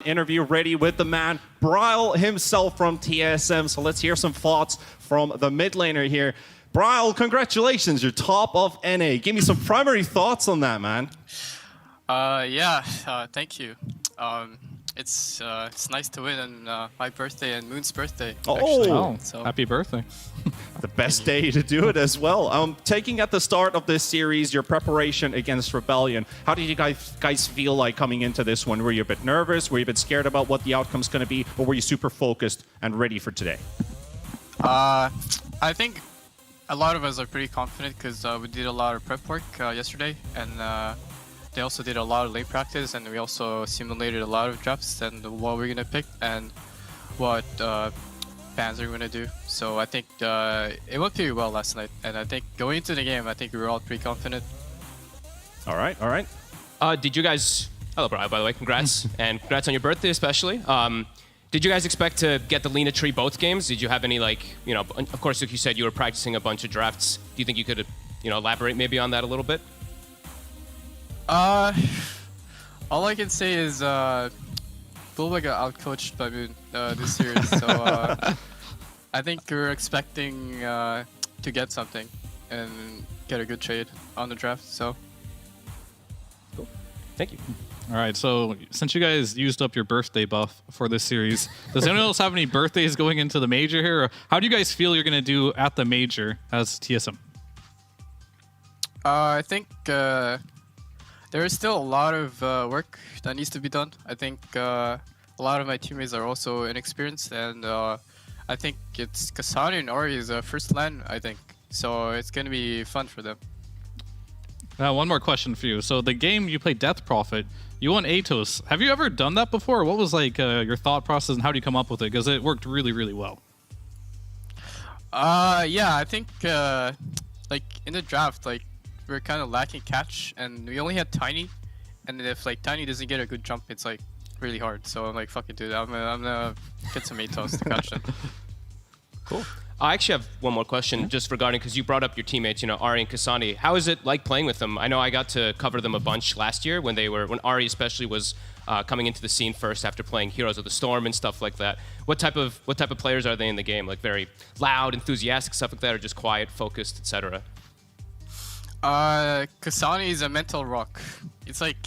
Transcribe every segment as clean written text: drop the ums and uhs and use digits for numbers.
Interview ready with the man, Bryle himself from TSM. So let's hear some thoughts from the mid laner here. Bryle, congratulations, you're top of NA. Give me some primary thoughts on that, man. Thank you. It's nice to win on my birthday and Moon's birthday. So happy birthday. The best day to do it as well. Taking at the start of this series, your preparation against Rebellion, how did you guys feel like coming into this one? Were you a bit nervous? Were you a bit scared about what the outcome's going to be? Or were you super focused and ready for today? I think a lot of us are pretty confident because we did a lot of prep work yesterday, and they also did a lot of lane practice, and we also simulated a lot of drafts and what we're going to pick and what bans are going to do. So I think it went pretty well last night, and I think going into the game, I think we were all pretty confident. All right. Did you guys... Hello, Bryle, by the way. Congrats. And congrats on your birthday, especially. Did you guys expect to get the Lina tree both games? Did you have any, like, you know, of course, like you said, you were practicing a bunch of drafts. Do you think you could, you know, elaborate maybe on that a little bit? All I can say is Bulba got outcoached by Moon this series, so I think we're expecting to get something and get a good trade on the draft. So, cool. Thank you. All right, so since you guys used up your birthday buff for this series, does anyone else have any birthdays going into the major here? Or how do you guys feel you're going to do at the major as TSM? I think there is still a lot of work that needs to be done. I think a lot of my teammates are also inexperienced, and I think it's Kasani and Ori's first LAN, I think. So it's going to be fun for them. Now, one more question for you. So the game you played Death Prophet, you won Atos. Have you ever done that before? What was like your thought process and how do you come up with it? Because it worked really, really well. Yeah, I think like in the draft, like we're kind of lacking catch, and we only had Tiny, and if like Tiny doesn't get a good jump, it's like really hard. So I'm like, fuck it, dude. I'm gonna get some Atos to catch them. Cool. I actually have one more question just regarding, because you brought up your teammates, you know, Ari and Kasani. How is it like playing with them? I know I got to cover them a bunch last year when Ari especially was coming into the scene first after playing Heroes of the Storm and stuff like that. What type of players are they in the game? Like very loud, enthusiastic, stuff like that, or just quiet, focused, etc.? Kasani is a mental rock. It's like,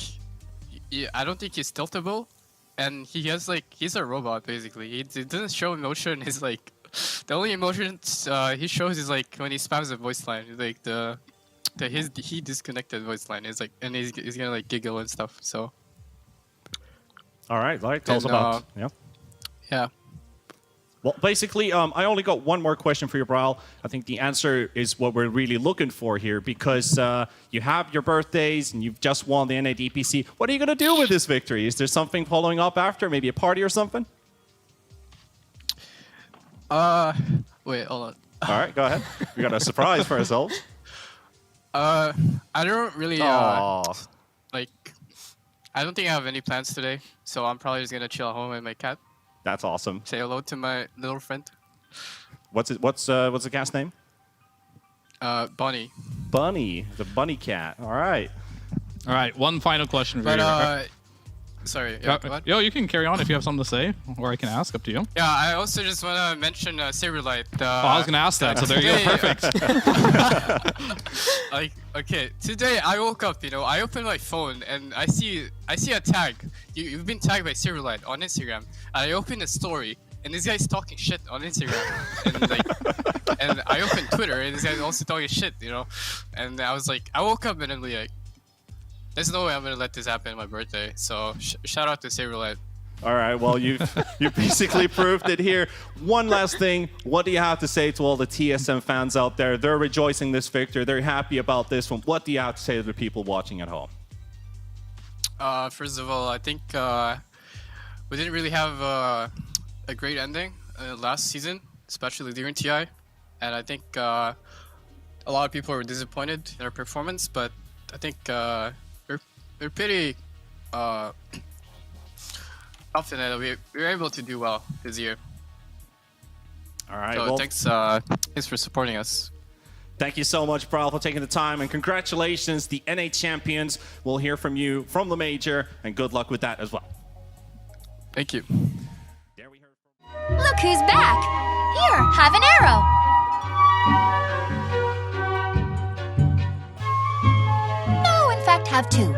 I don't think he's tiltable, and he's a robot basically. He doesn't show emotion. He's like, the only emotions he shows is like when he spams a voice line, like he disconnected voice line. Is like, and he's gonna like giggle and stuff. So. All right, like tell us about. Yeah. Well, basically, I only got one more question for you, Bryle. I think the answer is what we're really looking for here, because you have your birthdays and you've just won the NA DPC. What are you gonna do with this victory? Is there something following up after? Maybe a party or something? Wait, hold on. All right, go ahead. We got a surprise for ourselves. I don't really like. I don't think I have any plans today, so I'm probably just gonna chill at home with my cat. That's awesome. Say hello to my little friend. What's the cat's name? Bunny. Bunny, the bunny cat. All right. All right, one final question for you. Sorry. Yeah, what? Yo, you can carry on if you have something to say, or I can ask. Up to you. Yeah, I also just want to mention Saberlight. I was gonna ask that, so there you go. Perfect. Like, okay, today I woke up. You know, I opened my phone and I see a tag. You've been tagged by Saberlight on Instagram. I opened a story, and this guy's talking shit on Instagram. And like, and I opened Twitter, and this guy's also talking shit. You know, and I was like, I woke up and I'm like, there's no way I'm gonna let this happen on my birthday. So shout out to Saberlight. All right. Well, you basically proved it here. One last thing. What do you have to say to all the TSM fans out there? They're rejoicing this victory. They're happy about this one. What do you have to say to the people watching at home? First of all, I think we didn't really have a great ending last season, especially during TI, and I think a lot of people were disappointed in our performance. But I think we're pretty confident that we were able to do well this year. All right. So well, thanks for supporting us. Thank you so much, Bryle, for taking the time, and congratulations, the NA champions. We'll hear from you from the major, and good luck with that as well. Thank you. There we heard from. Look who's back! Here, have an arrow! No, in fact, have two.